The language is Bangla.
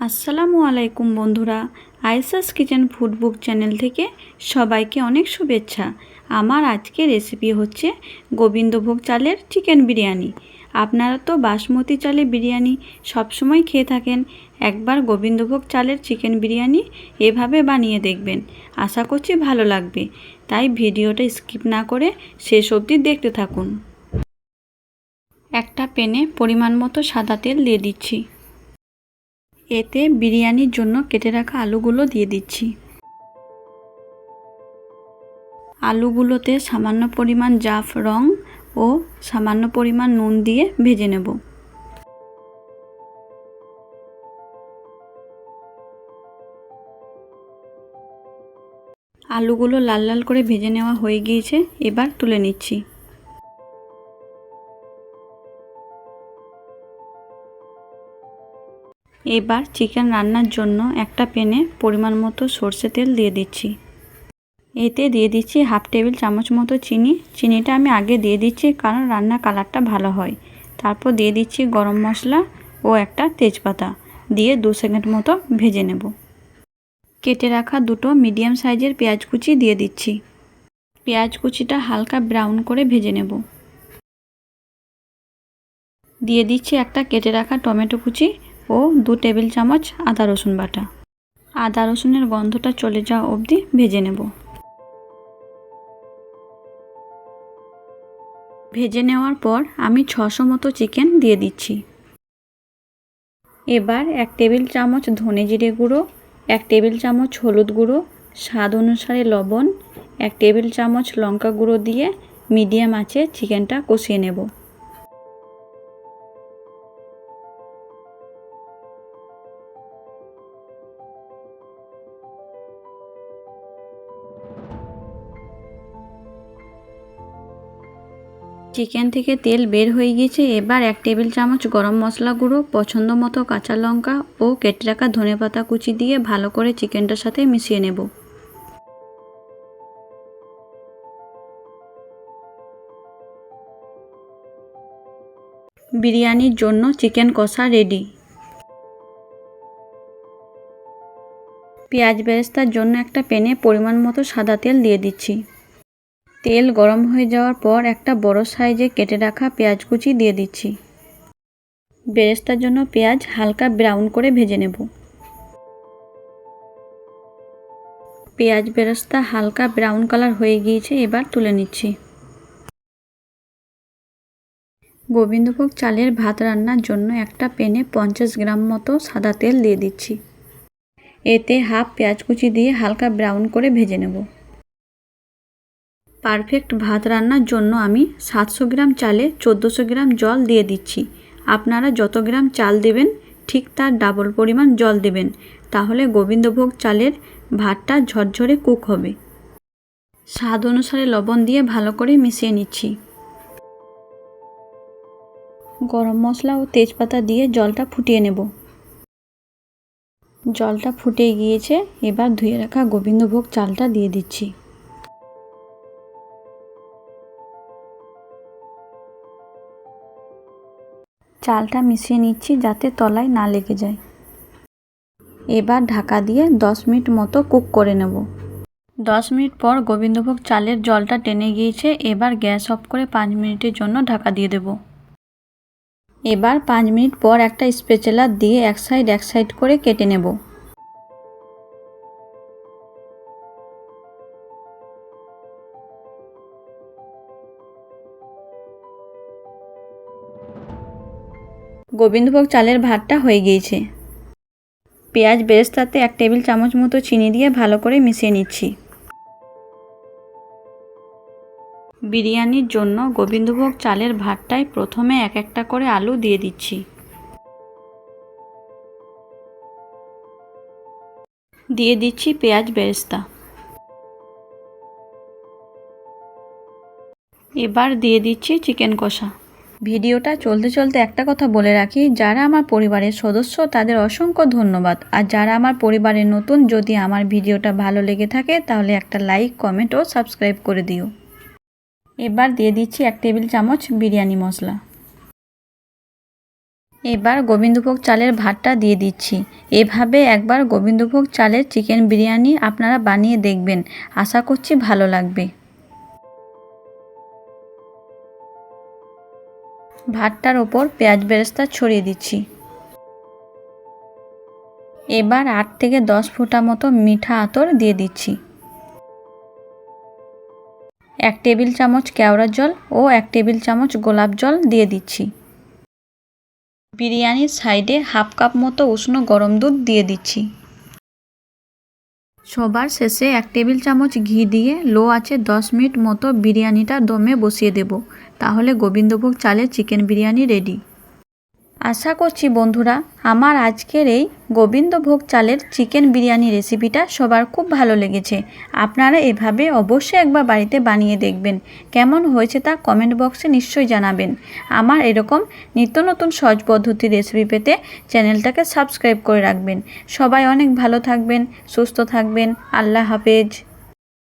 আসসালামু আলাইকুম বন্ধুরা, আয়েশাস কিচেন ফুড বুক চ্যানেল থেকে সবাইকে অনেক শুভেচ্ছা। আমার আজকে রেসিপি হচ্ছে গোবিন্দভোগ চালের চিকেন বিরিয়ানি। আপনারা তো বাসমতি চালের বিরিয়ানি সবসময় খেয়ে থাকেন, একবার গোবিন্দভোগ চালের চিকেন বিরিয়ানি এভাবে বানিয়ে দেখবেন, আশা করছি ভালো লাগবে। তাই ভিডিওটা স্কিপ না করে শেষ অবধি দেখতে থাকুন। একটা প্যানে পরিমাণ মতো সাদা তেল দিয়ে দিচ্ছি। এতে বিরিয়ানির জন্য কেটে রাখা আলুগুলো দিয়ে দিচ্ছি। আলুগুলোতে সামান্য পরিমাণ জাফরং ও সামান্য পরিমাণ নুন দিয়ে ভেজে নেব। আলুগুলো লাল লাল করে ভেজে নেওয়া হয়ে গিয়েছে, এবার তুলে নিচ্ছি। এবার চিকেন রান্নার জন্য একটা প্যানে পরিমাণ মতো সরষে তেল দিয়ে দিচ্ছি। এতে দিয়ে দিচ্ছি হাফ টেবিল চামচ মতো চিনি। চিনিটা আমি আগে দিয়ে দিচ্ছি কারণ রান্নার কালারটা ভালো হয়। তারপর দিয়ে দিচ্ছি গরম মশলা ও একটা তেজপাতা দিয়ে 2 সেকেন্ড মতো ভেজে নেব। কেটে রাখা দুটো মিডিয়াম সাইজের পেঁয়াজ কুচি দিয়ে দিচ্ছি। পেঁয়াজ কুচিটা হালকা ব্রাউন করে ভেজে নেব। দিয়ে দিচ্ছি একটা কেটে রাখা টমেটো কুচি ও 2 টেবিল চামচ আদা রসুন বাটা। আদা রসুনের গন্ধটা চলে যাওয়া অবধি ভেজে নেব। ভেজে নেওয়ার পর আমি 600 মতো চিকেন দিয়ে দিচ্ছি। এবার 1 টেবিল চামচ ধনে জিরে গুঁড়ো, 1 টেবিল চামচ হলুদ গুঁড়ো, স্বাদ অনুসারে লবণ, 1 টেবিল চামচ লঙ্কা গুঁড়ো দিয়ে মিডিয়াম আঁচে চিকেনটা কষিয়ে নেব। চিকেন থেকে তেল বের হয়ে গিয়েছে। এবার 1 টেবিল চামচ গরম মশলা গুঁড়ো, পছন্দ মতো কাঁচা লঙ্কা ও কেটে রাখা ধনেপাতা কুচি দিয়ে ভালো করে চিকেনটার সাথে মিশিয়ে নেব। বিরিয়ানির জন্য চিকেন কষা রেডি। পেঁয়াজ বেরেস্তার জন্য একটা প্যানে পরিমাণ মতো সাদা তেল দিয়ে দিচ্ছি। তেল গরম হয়ে যাওয়ার পর একটা বড় সাইজে কেটে রাখা পেঁয়াজ কুচি দিয়ে দিচ্ছি। বেরেস্তার জন্য পেঁয়াজ হালকা ব্রাউন করে ভেজে নেব। পেঁয়াজ বেরেস্তা হালকা ব্রাউন কালার হয়ে গিয়েছে, এবার তুলে নিচ্ছি। গোবিন্দভোগ চালের ভাত রান্নার জন্য একটা প্যানে 50 গ্রাম মতো সাদা তেল দিয়ে দিচ্ছি। এতে হাফ পেঁয়াজ কুচি দিয়ে হালকা ব্রাউন করে ভেজে নেব। পারফেক্ট ভাত রান্নার জন্য আমি 700 গ্রাম চালে 1400 গ্রাম জল দিয়ে দিচ্ছি। আপনারা যত গ্রাম চাল দেবেন ঠিক তার ডাবল পরিমাণ জল দেবেন, তাহলে গোবিন্দভোগ চালের ভাতটা ঝরঝরে কুক হবে। স্বাদ অনুসারে লবণ দিয়ে ভালো করে মিশিয়ে নিচ্ছি। গরম মশলা ও তেজপাতা দিয়ে জলটা ফুটিয়ে নেব। জলটা ফুটে গিয়েছে, এবার ধুয়ে রাখা গোবিন্দভোগ চালটা দিয়ে দিচ্ছি। চালটা মিশিয়ে নিচ্ছি যাতে তলায় না লেগে যায়। এবার ঢাকা দিয়ে 10 মিনিট মতো কুক করে নেব। 10 মিনিট পর গোবিন্দভোগ চালের জলটা টেনে গিয়েছে। এবার গ্যাস অফ করে 5 মিনিটের জন্য ঢাকা দিয়ে দেব। এবার 5 মিনিট পর একটা স্প্যাচুলা দিয়ে এক সাইড করে কেটে নেব। গোবিন্দভোগ চালের ভাতটা হয়ে গিয়েছে। পেঁয়াজ বেরেস্তাতে 1 টেবিল চামচ মতো চিনি দিয়ে ভালো করে মিশিয়ে নিচ্ছি। বিরিয়ানির জন্য গোবিন্দভোগ চালের ভাতটায় প্রথমে এক একটা করে আলু দিয়ে দিচ্ছি। দিয়ে দিচ্ছি পেঁয়াজ বেরেস্তা। এবার দিয়ে দিচ্ছি চিকেন কষা। ভিডিওটা চলতে চলতে একটা কথা বলে রাখি, যারা আমার পরিবারের সদস্য তাদের অসংখ্য ধন্যবাদ, আর যারা আমার পরিবারের নতুন, যদি আমার ভিডিওটা ভালো লেগে থাকে তাহলে একটা লাইক, কমেন্ট ও সাবস্ক্রাইব করে দিও। এবার দিয়ে দিচ্ছি 1 টেবিল চামচ বিরিয়ানি মশলা। এবার গোবিন্দভোগ চালের ভাতটা দিয়ে দিচ্ছি। এভাবে একবার গোবিন্দভোগ চালের চিকেন বিরিয়ানি আপনারা বানিয়ে দেখবেন, আশা করছি ভালো লাগবে। ভাতটার ওপর পেঁয়াজ বেরেস্তা ছড়িয়ে দিচ্ছি। এবার 8 থেকে 10 ফোঁটা মতো মিঠা আতর দিয়ে দিচ্ছি। 1 টেবিল চামচ কেওড়ার জল ও 1 টেবিল চামচ গোলাপ জল দিয়ে দিচ্ছি। বিরিয়ানির সাইডে হাফ কাপ মতো উষ্ণ গরম দুধ দিয়ে দিচ্ছি। সবার শেষে 1 টেবিল চামচ ঘি দিয়ে লো আঁচে 10 মিনিট মতো বিরিয়ানিটা দমে বসিয়ে দেব। তাহলে গোবিন্দভোগ চালের চিকেন বিরিয়ানি রেডি। আশা করছি বন্ধুরা আমার আজকের এই গোবিন্দভোগ চালের চিকেন বিরিয়ানি রেসিপিটা সবার খুব ভালো লেগেছে। আপনারা এভাবে অবশ্যই একবার বাড়িতে বানিয়ে দেখবেন। কেমন হয়েছে তা কমেন্ট বক্সে নিশ্চয়ই জানাবেন। আমার এরকম নিত্য নতুন সহজ পদ্ধতির রেসিপি পেতে চ্যানেলটাকে সাবস্ক্রাইব করে রাখবেন। সবাই অনেক ভালো থাকবেন, সুস্থ থাকবেন। আল্লাহ হাফেজ।